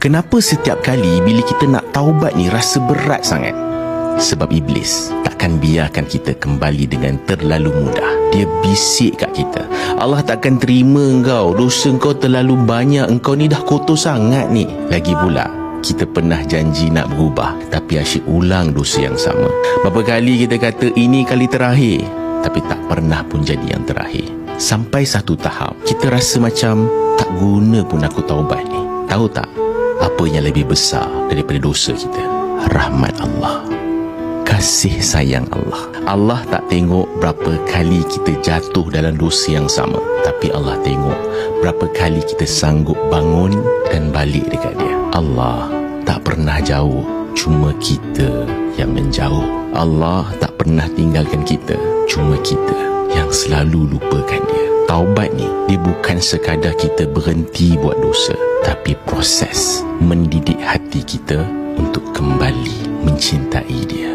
Kenapa setiap kali bila kita nak taubat ni rasa berat sangat? Sebab iblis takkan biarkan kita kembali dengan terlalu mudah. Dia bisik kat kita, Allah takkan terima engkau, dosa engkau terlalu banyak, engkau ni dah kotor sangat ni. Lagi pula, kita pernah janji nak berubah, tapi asyik ulang dosa yang sama. Berapa kali kita kata ini kali terakhir, tapi tak pernah pun jadi yang terakhir. Sampai satu tahap, kita rasa macam tak guna pun aku taubat ni. Tahu tak, apa yang lebih besar daripada dosa kita? Rahmat Allah, kasih sayang Allah. Allah tak tengok berapa kali kita jatuh dalam dosa yang sama, tapi Allah tengok berapa kali kita sanggup bangun dan balik dekat dia. Allah tak pernah jauh, cuma kita yang menjauh. Allah tak pernah tinggalkan kita, cuma kita yang selalu lupakan dia. Taubat ni, dia bukan sekadar kita berhenti buat dosa, tapi proses mendidik hati kita untuk kembali mencintai dia.